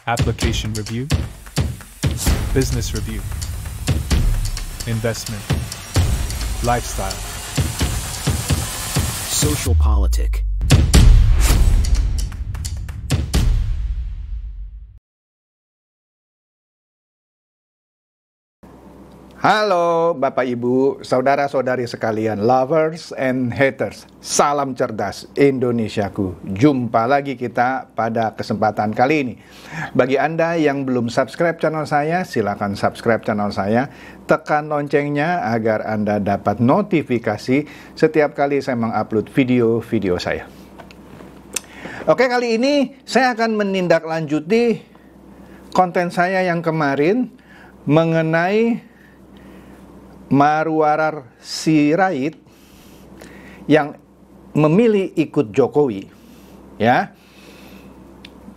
application review, business review, investment, lifestyle, social politic. Halo Bapak Ibu, saudara-saudari sekalian, lovers and haters. Salam cerdas Indonesiaku. Jumpa lagi kita pada kesempatan kali ini. Bagi Anda yang belum subscribe channel saya, silakan subscribe channel saya. Tekan loncengnya agar Anda dapat notifikasi setiap kali saya mengupload video-video saya. Oke, kali ini saya akan menindaklanjuti konten saya yang kemarin mengenai Marwarar Sirait yang memilih ikut Jokowi, ya.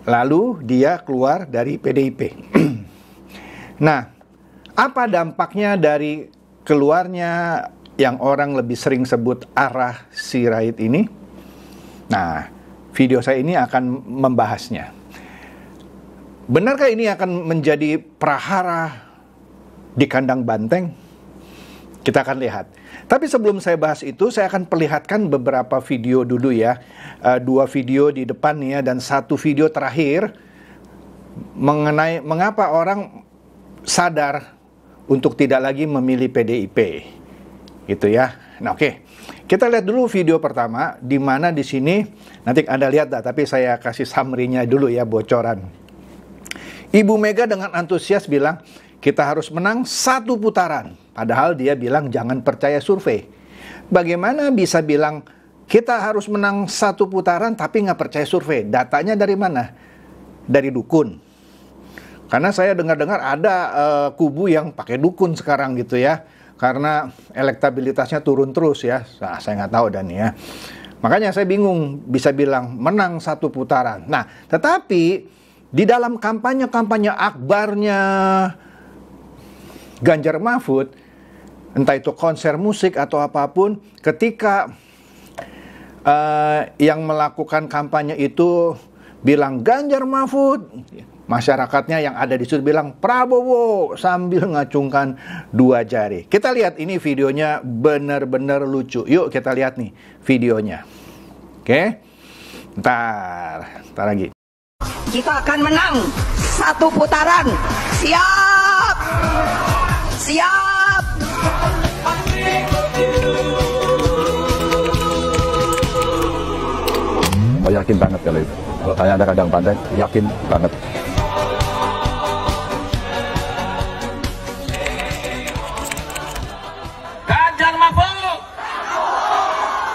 Lalu dia keluar dari PDIP. Nah, apa dampaknya dari keluarnya yang orang lebih sering sebut arah Sirait ini? Nah, video saya ini akan membahasnya. Benarkah ini akan menjadi prahara di kandang banteng? Kita akan lihat. Tapi sebelum saya bahas itu, saya akan perlihatkan beberapa video dulu ya. 2 video di depan ya, dan 1 video terakhir mengenai mengapa orang sadar untuk tidak lagi memilih PDIP. Gitu ya. Nah, oke. Kita lihat dulu video pertama, di mana di sini nanti Anda lihat dah, tapi saya kasih summary-nya dulu ya, bocoran. Ibu Mega dengan antusias bilang, kita harus menang 1 putaran. Padahal dia bilang jangan percaya survei. Bagaimana bisa bilang kita harus menang 1 putaran tapi nggak percaya survei? Datanya dari mana? Dari dukun. Karena saya dengar-dengar ada kubu yang pakai dukun sekarang gitu ya. Karena elektabilitasnya turun terus ya. Nah, saya nggak tahu dan ya. Makanya saya bingung bisa bilang menang 1 putaran. Nah, tetapi di dalam kampanye-kampanye akbarnya Ganjar Mahfud, entah itu konser musik atau apapun, ketika yang melakukan kampanye itu bilang Ganjar Mahfud, masyarakatnya yang ada di situ bilang Prabowo sambil ngacungkan 2 jari. Kita lihat ini videonya benar-benar lucu. Yuk kita lihat nih videonya. Oke? Ntar lagi. Kita akan menang 1 putaran. Siap! Siap! Oh, yakin banget kalau itu. Kalau saya ada kandang banteng, yakin banget. Ganjar Mahfud!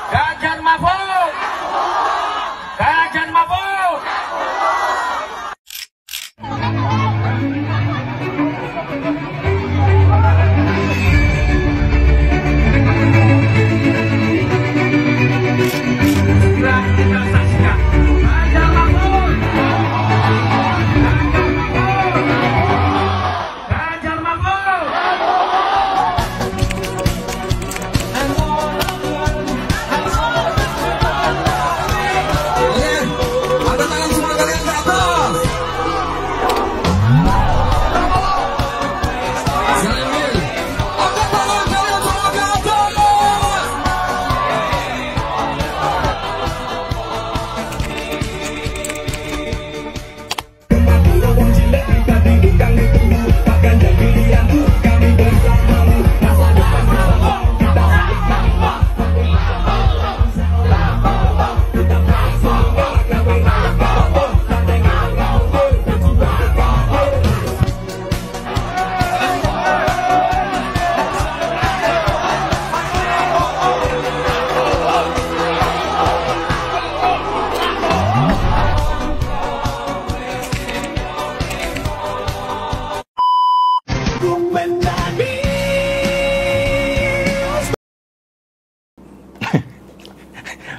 Ganjar Mahfud! Ganjar Mahfud!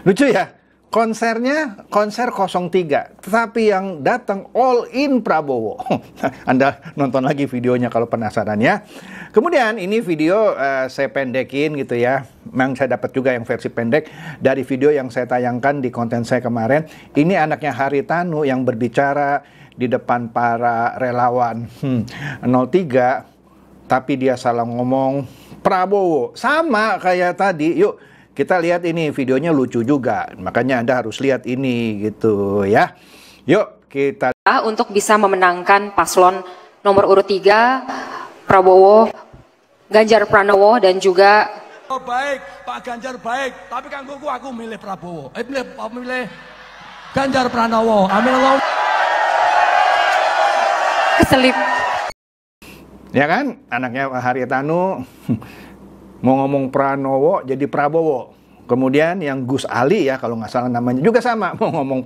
Lucu ya, konsernya konser 03, tetapi yang datang all in Prabowo. Anda nonton lagi videonya kalau penasaran ya. Kemudian ini video saya pendekin gitu ya. Memang saya dapat juga yang versi pendek dari video yang saya tayangkan di konten saya kemarin. Ini anaknya Haritanu yang berbicara di depan para relawan 03, tapi dia salah ngomong Prabowo. Sama kayak tadi. Yuk kita lihat ini, videonya lucu juga. Makanya Anda harus lihat ini gitu ya. Yuk kita untuk bisa memenangkan paslon nomor urut 3 Prabowo, Ganjar Pranowo dan juga Baik, Pak Ganjar baik, tapi kan aku milih Prabowo. Milih Ganjar Pranowo. Amin Allah. keselip. Ya kan, anaknya Pak Haritanu mau ngomong Pranowo jadi Prabowo. Kemudian yang Gus Ali ya, kalau nggak salah namanya juga sama, mau ngomong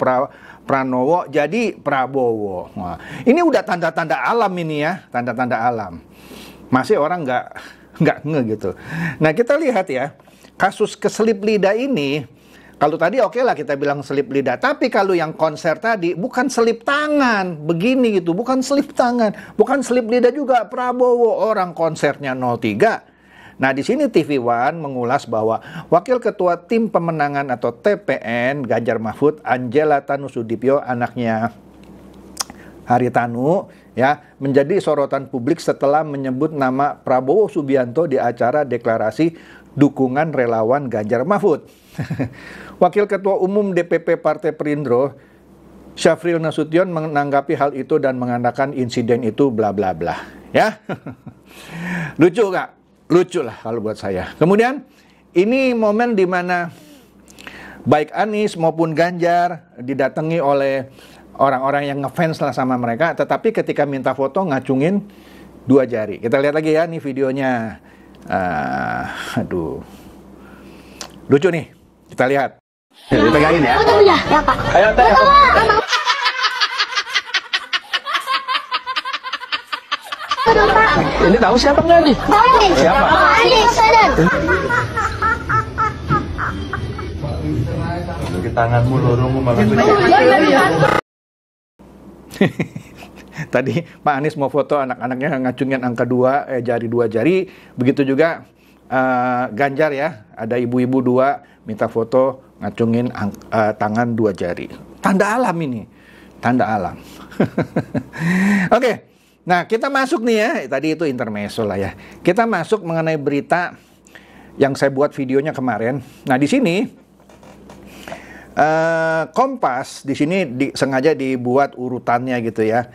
Pranowo jadi Prabowo. Nah, ini udah tanda-tanda alam ini ya, tanda-tanda alam. Masih orang nggak nge gitu. Nah kita lihat ya, kasus keselip lidah ini, kalau tadi oke lah kita bilang selip lidah, tapi kalau yang konser tadi bukan selip tangan, begini gitu, bukan selip tangan, bukan selip lidah juga, Prabowo, orang konsernya 03. Nah di sini TV One mengulas bahwa Wakil Ketua Tim Pemenangan atau TPN Ganjar Mahfud, Angela Tanu Sudibyo, anaknya Haritanu, ya, menjadi sorotan publik setelah menyebut nama Prabowo Subianto di acara deklarasi dukungan relawan Ganjar Mahfud. Wakil Ketua Umum DPP Partai Perindro, Syafril Nasution, menanggapi hal itu dan mengatakan insiden itu bla bla bla. Ya, lucu nggak? Lucu lah kalau buat saya. Kemudian ini momen di mana baik Anies maupun Ganjar didatangi oleh orang-orang yang ngefans lah sama mereka, tetapi ketika minta foto ngacungin 2 jari. Kita lihat lagi ya nih videonya. Aduh, lucu nih. Kita lihat. Dipegangin ya. Ya Pak. Ayo teh. Ini tahu siapa nggak nih? Siapa? Anies Baswedan. Di tanganmu lorongmu malah Tadi Pak Anies mau foto anak-anaknya ngacungin angka 2, jari 2 jari. Begitu juga Ganjar ya, ada ibu-ibu 2 minta foto ngacungin tangan 2 jari. Tanda alam ini, tanda alam. Oke, nah kita masuk nih ya, tadi itu intermezzo lah ya. Kita masuk mengenai berita yang saya buat videonya kemarin. Nah di sini Kompas di sini sengaja dibuat urutannya gitu ya.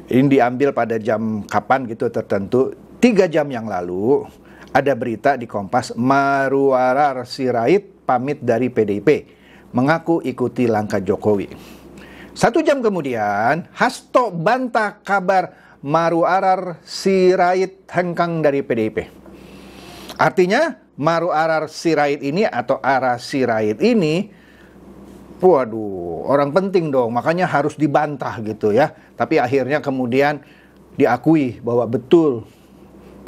Ini diambil pada jam kapan gitu tertentu. 3 jam yang lalu ada berita di Kompas, Marwarar Sirait pamit dari PDIP, mengaku ikuti langkah Jokowi. 1 jam kemudian Hasto bantah kabar Marwarar Sirait hengkang dari PDIP. Artinya Marwarar Sirait ini atau Ara Sirait ini, waduh, orang penting dong, makanya harus dibantah gitu ya. Tapi akhirnya kemudian diakui bahwa betul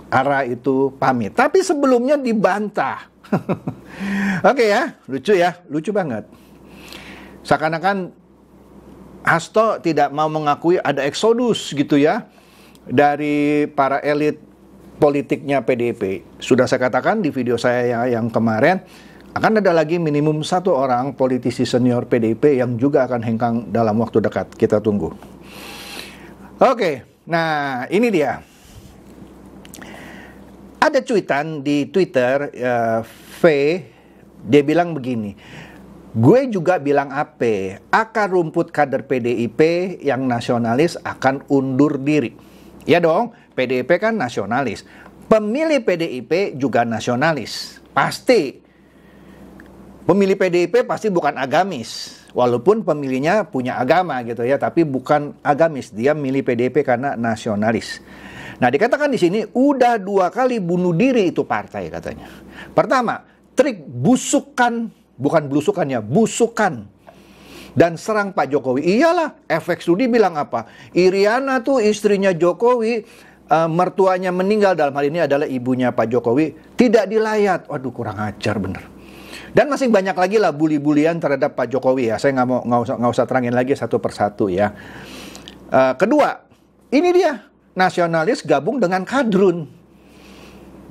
Ara itu pamit. Tapi sebelumnya dibantah. Oke ya, lucu banget. Seakan-akan Hasto tidak mau mengakui ada eksodus gitu ya dari para elit politiknya PDIP. Sudah saya katakan di video saya yang kemarin, akan ada lagi minimum 1 orang politisi senior PDIP yang juga akan hengkang dalam waktu dekat. Kita tunggu. Oke, nah ini dia. Ada cuitan di Twitter, dia bilang begini, gue juga bilang apa, akar rumput kader PDIP yang nasionalis akan undur diri. Ya dong, PDIP kan nasionalis. Pemilih PDIP juga nasionalis. Pasti. Pemilih PDIP pasti bukan agamis, walaupun pemilihnya punya agama gitu ya, tapi bukan agamis. Dia milih PDIP karena nasionalis. Nah dikatakan di sini udah 2 kali bunuh diri itu partai katanya. Pertama, trik busukan, bukan belusukan ya, busukan dan serang Pak Jokowi. Iyalah, efek studi bilang apa? Iriana tuh istrinya Jokowi, mertuanya meninggal, dalam hal ini adalah ibunya Pak Jokowi, tidak dilayat. Waduh, kurang ajar bener. Dan masih banyak lagi lah bully-bulian terhadap Pak Jokowi ya. Saya nggak usah terangin lagi satu persatu ya. Kedua, ini dia nasionalis gabung dengan kadrun.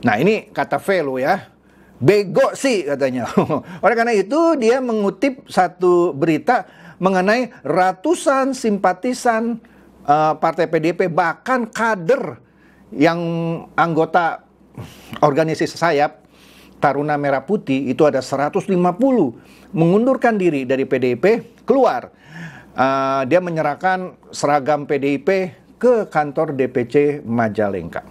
Nah ini kata Velo ya, bego sih katanya. Oleh karena itu dia mengutip satu berita mengenai ratusan simpatisan Partai PDIP, bahkan kader yang anggota organisasi sayap Taruna Merah Putih itu ada 150 mengundurkan diri dari PDIP, keluar. Dia menyerahkan seragam PDIP ke kantor DPC Majalengka.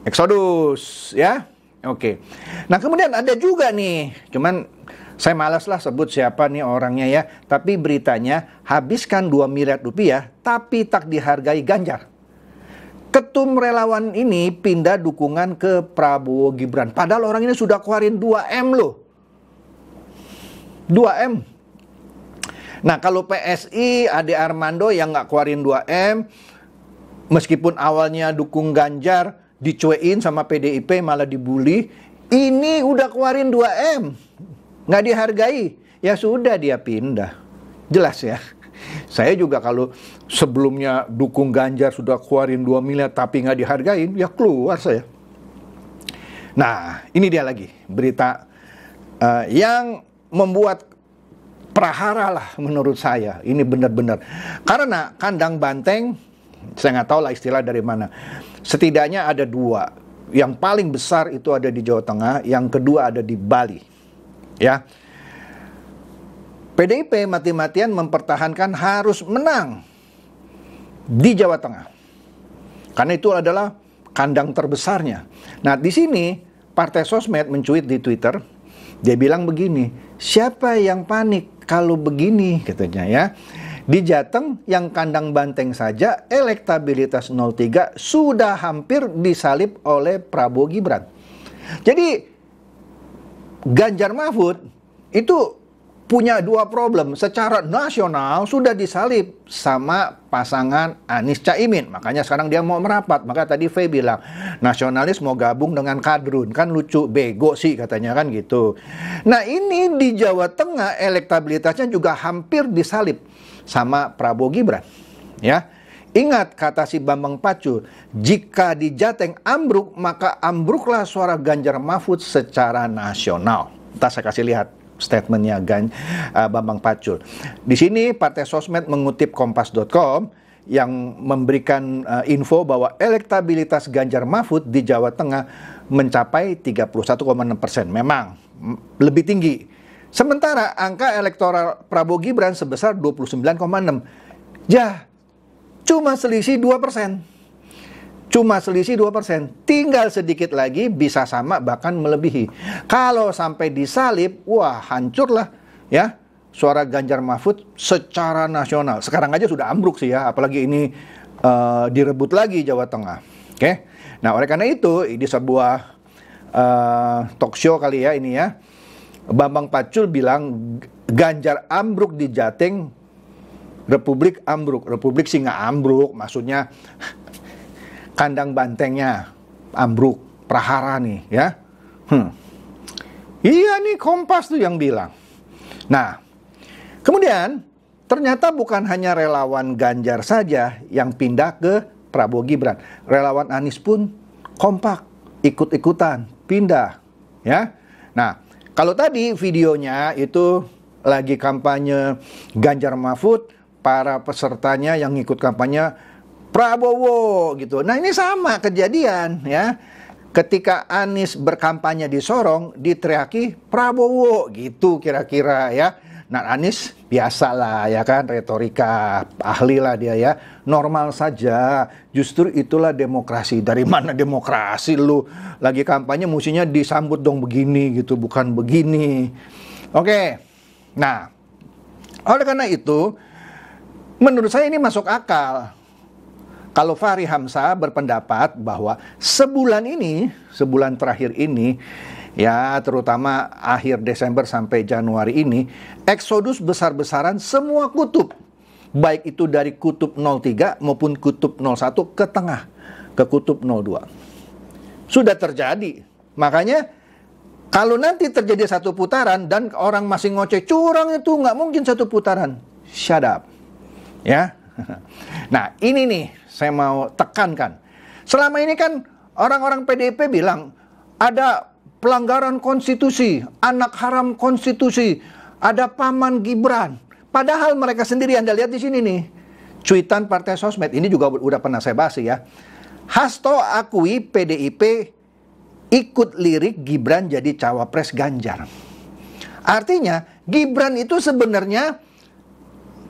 Eksodus, ya. Oke. Nah, kemudian ada juga nih, cuman saya malas lah sebut siapa nih orangnya ya, tapi beritanya habiskan 2 miliar rupiah tapi tak dihargai Ganjar. Ketum relawan ini pindah dukungan ke Prabowo Gibran. Padahal orang ini sudah keluarin 2M loh. 2M. Nah, kalau PSI, Ade Armando yang nggak keluarin 2M, meskipun awalnya dukung Ganjar, dicuekin sama PDIP, malah dibully, ini udah keluarin 2M. Nggak dihargai. Ya sudah, dia pindah. Jelas ya. Saya juga kalau sebelumnya dukung Ganjar sudah keluarin 2 miliar tapi nggak dihargain, ya keluar saya. Nah, ini dia lagi berita yang membuat prahara lah menurut saya. Ini benar-benar. Karena kandang banteng, saya nggak tahu lah istilah dari mana. Setidaknya ada 2. Yang paling besar itu ada di Jawa Tengah, yang kedua ada di Bali. Ya. PDIP mati-matian mempertahankan harus menang di Jawa Tengah. Karena itu adalah kandang terbesarnya. Nah, di sini Partai Sosmed mencuit di Twitter, dia bilang begini, siapa yang panik kalau begini, katanya ya. Di Jateng yang kandang banteng saja elektabilitas 03 sudah hampir disalib oleh Prabowo Gibran. Jadi Ganjar Mahfud itu punya 2 problem. Secara nasional sudah disalib sama pasangan Anies Caimin. Makanya sekarang dia mau merapat. Maka tadi Faye bilang, nasionalis mau gabung dengan kadrun. Kan lucu, bego sih katanya kan gitu. Nah, ini di Jawa Tengah elektabilitasnya juga hampir disalib sama Prabowo Gibran. Ya. Ingat kata si Bambang Pacul, jika di Jateng ambruk, maka ambruklah suara Ganjar Mahfud secara nasional. Ntar saya kasih lihat statementnya Bambang Pacul. Di sini Partai Sosmed mengutip kompas.com yang memberikan info bahwa elektabilitas Ganjar Mahfud di Jawa Tengah mencapai 31,6%. Memang lebih tinggi. Sementara angka elektoral Prabowo Gibran sebesar 29,6%. Ya, cuma selisih 2%. Cuma selisih 2%. Tinggal sedikit lagi bisa sama bahkan melebihi. Kalau sampai disalib, wah hancurlah ya suara Ganjar Mahfud secara nasional. Sekarang aja sudah ambruk sih ya, apalagi ini direbut lagi Jawa Tengah. Oke. Nah, oleh karena itu ini sebuah talk show kali ya ini ya. Bambang Pacul bilang Ganjar ambruk di Jateng, Republik ambruk. Republik sih nggak ambruk, maksudnya kandang bantengnya ambruk, prahara nih ya. Iya nih Kompas tuh yang bilang. Nah, kemudian ternyata bukan hanya relawan Ganjar saja yang pindah ke Prabowo Gibran. Relawan Anies pun kompak, ikut-ikutan pindah ya. Nah, kalau tadi videonya itu lagi kampanye Ganjar Mahfud, para pesertanya yang ikut kampanye Prabowo gitu. Nah, ini sama kejadian ya. Ketika Anies berkampanye di Sorong, diteriaki Prabowo gitu kira-kira ya. Nah, Anies biasalah ya kan, retorika ahli lah dia ya. Normal saja. Justru itulah demokrasi. Dari mana demokrasi lu? Lagi kampanye mestinya disambut dong begini gitu, bukan begini. Oke. Nah, oleh karena itu menurut saya ini masuk akal. Kalau Fahri Hamzah berpendapat bahwa sebulan terakhir ini, ya terutama akhir Desember sampai Januari ini, eksodus besar-besaran semua kutub. Baik itu dari kutub 03 maupun kutub 01 ke tengah, ke kutub 02. Sudah terjadi. Makanya kalau nanti terjadi satu putaran dan orang masih ngoceh, curang itu nggak mungkin satu putaran. Shut up. Ya. Nah, ini nih saya mau tekankan. Selama ini kan orang-orang PDIP bilang ada pelanggaran konstitusi, anak haram konstitusi, ada paman Gibran. Padahal mereka sendiri Anda lihat di sini nih, Cuitan Partai Sosmed, ini juga udah pernah saya bahas ya. Hasto akui PDIP ikut lirik Gibran jadi cawapres Ganjar. Artinya Gibran itu sebenarnya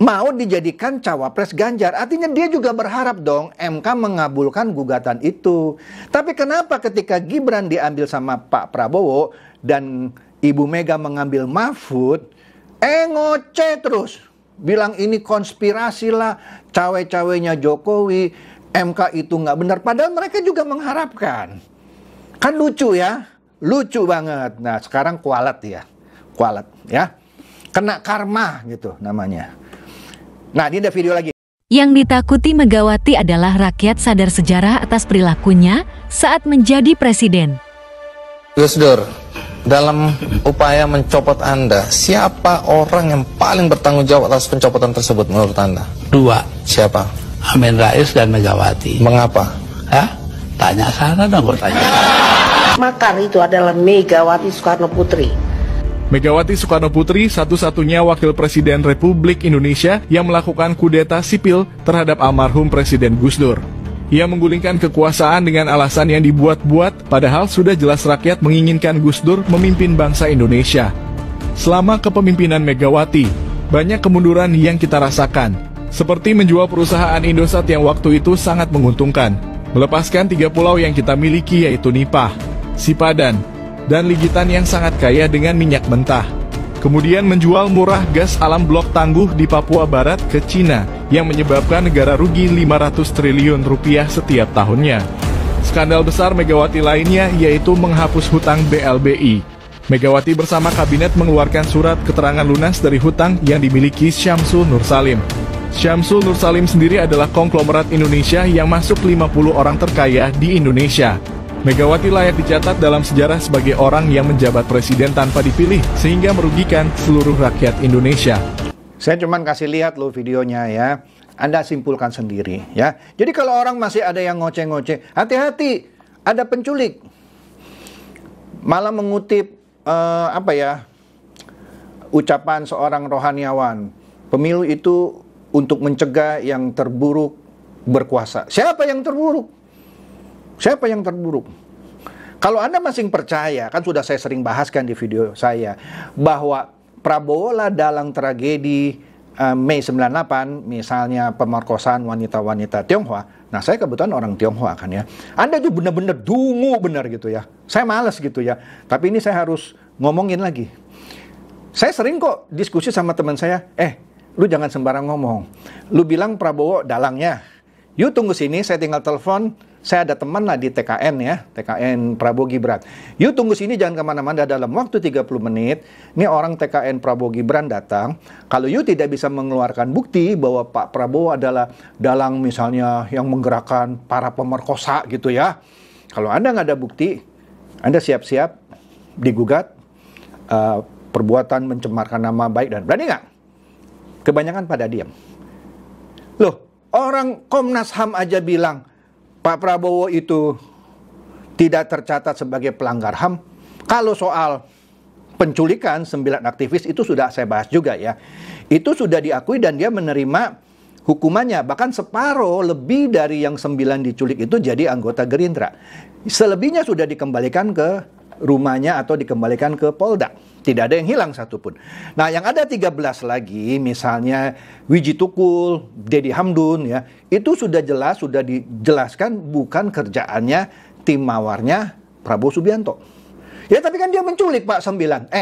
mau dijadikan cawapres Ganjar. Artinya dia juga berharap dong MK mengabulkan gugatan itu. Tapi kenapa ketika Gibran diambil sama Pak Prabowo dan Ibu Mega mengambil Mahfud, ngoceh terus. Bilang ini konspirasi lah, cawe-cawenya Jokowi, MK itu nggak benar. Padahal mereka juga mengharapkan. Kan lucu ya, lucu banget. Nah sekarang kualat ya, kena karma gitu namanya. Nah ini ada video lagi. Yang ditakuti Megawati adalah rakyat sadar sejarah atas perilakunya saat menjadi presiden. Gus Dur, dalam upaya mencopot Anda, siapa orang yang paling bertanggung jawab atas pencopotan tersebut menurut Anda? Dua. Siapa? Amin Rais dan Megawati. Mengapa? Hah? Tanya sana dong, gue tanya. Makar itu adalah Megawati Soekarno Putri. Megawati Soekarno Putri satu-satunya wakil presiden Republik Indonesia yang melakukan kudeta sipil terhadap almarhum Presiden Gus Dur. Ia menggulingkan kekuasaan dengan alasan yang dibuat-buat, padahal sudah jelas rakyat menginginkan Gus Dur memimpin bangsa Indonesia. Selama kepemimpinan Megawati, banyak kemunduran yang kita rasakan, seperti menjual perusahaan Indosat yang waktu itu sangat menguntungkan, melepaskan 3 pulau yang kita miliki yaitu Nipah, Sipadan, dan Ligitan yang sangat kaya dengan minyak mentah. Kemudian menjual murah gas alam blok tangguh di Papua Barat ke Cina yang menyebabkan negara rugi 500 triliun rupiah setiap tahunnya. Skandal besar Megawati lainnya yaitu menghapus hutang BLBI. Megawati bersama kabinet mengeluarkan surat keterangan lunas dari hutang yang dimiliki Syamsul Nursalim. Syamsul Nursalim sendiri adalah konglomerat Indonesia yang masuk 50 orang terkaya di Indonesia. Megawati layak dicatat dalam sejarah sebagai orang yang menjabat presiden tanpa dipilih, sehingga merugikan seluruh rakyat Indonesia. Saya cuman kasih lihat loh videonya ya. Anda simpulkan sendiri ya. Jadi kalau orang masih ada yang ngoceh-ngoceh, hati-hati, ada penculik. Malah mengutip ucapan seorang rohaniawan. Pemilu itu untuk mencegah yang terburuk berkuasa. Siapa yang terburuk? Siapa yang terburuk? Kalau Anda masih percaya, kan sudah saya sering bahaskan di video saya, bahwa Prabowo lah dalang tragedi Mei 98, misalnya pemerkosaan wanita-wanita Tionghoa. Nah, saya kebetulan orang Tionghoa kan ya. Anda tuh benar-benar dungu benar gitu ya. Saya malas gitu ya. Tapi ini saya harus ngomongin lagi. Saya sering kok diskusi sama teman saya, lu jangan sembarang ngomong. Lu bilang Prabowo dalangnya. Yuk tunggu sini, saya tinggal telepon. Saya ada teman lah di TKN ya, TKN Prabowo Gibran. Yuk tunggu sini, jangan kemana-mana, dalam waktu 30 menit. Ini orang TKN Prabowo Gibran datang. Kalau you tidak bisa mengeluarkan bukti bahwa Pak Prabowo adalah dalang misalnya yang menggerakkan para pemerkosa gitu ya. Kalau Anda nggak ada bukti, Anda siap-siap digugat perbuatan mencemarkan nama baik dan berani nggak? Kebanyakan pada diam. Loh, orang Komnas HAM aja bilang Pak Prabowo itu tidak tercatat sebagai pelanggar HAM. Kalau soal penculikan 9 aktivis itu sudah saya bahas juga ya. Itu sudah diakui dan dia menerima hukumannya. Bahkan separuh lebih dari yang 9 diculik itu jadi anggota Gerindra. Selebihnya sudah dikembalikan ke rumahnya atau dikembalikan ke Polda. Tidak ada yang hilang satupun. Nah, yang ada 13 lagi, misalnya Wiji Tukul, Dedi Hamdun, ya, itu sudah jelas, sudah dijelaskan bukan kerjaannya tim mawarnya Prabowo Subianto. Ya, tapi kan dia menculik Pak 9.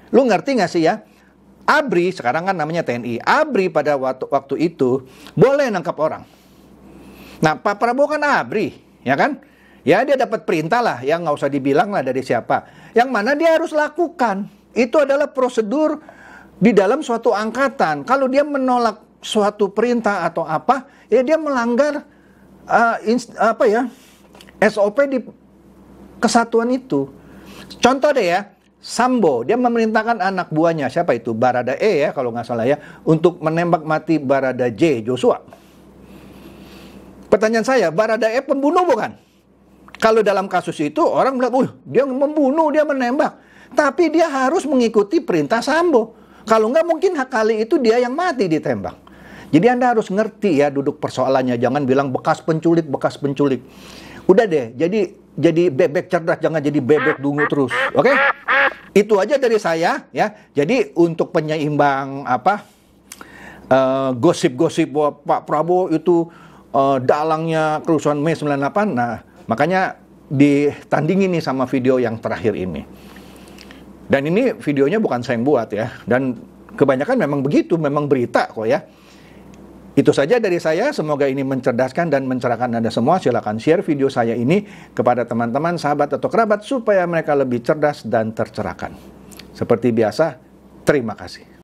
Lu ngerti nggak sih ya? ABRI, sekarang kan namanya TNI. ABRI pada waktu itu boleh nangkap orang. Nah, Pak Prabowo kan ABRI, ya kan? Ya, dia dapat perintah lah, yang nggak usah dibilang lah dari siapa. Yang mana dia harus lakukan. Itu adalah prosedur di dalam suatu angkatan. Kalau dia menolak suatu perintah atau apa, ya dia melanggar SOP di kesatuan itu. Contoh deh ya, Sambo, dia memerintahkan anak buahnya, siapa itu? Barada E ya, kalau nggak salah ya, untuk menembak mati Barada J, Joshua. Pertanyaan saya, Barada E pembunuh bukan? Kalau dalam kasus itu orang bilang, dia membunuh, dia menembak. Tapi dia harus mengikuti perintah Sambo. Kalau nggak mungkin kali itu dia yang mati ditembak. Jadi Anda harus ngerti ya duduk persoalannya, jangan bilang bekas penculik. Udah deh, jadi bebek cerdas, jangan jadi bebek dungu terus. Oke? Itu aja dari saya ya. Jadi untuk penyeimbang gosip-gosip bahwa Pak Prabowo itu dalangnya kerusuhan Mei 98. Nah, makanya ditandingin nih sama video yang terakhir ini. Dan ini videonya bukan saya yang buat ya. Dan kebanyakan memang begitu, memang berita kok ya. Itu saja dari saya, semoga ini mencerdaskan dan mencerahkan Anda semua. Silakan share video saya ini kepada teman-teman, sahabat, atau kerabat supaya mereka lebih cerdas dan tercerahkan. Seperti biasa, terima kasih.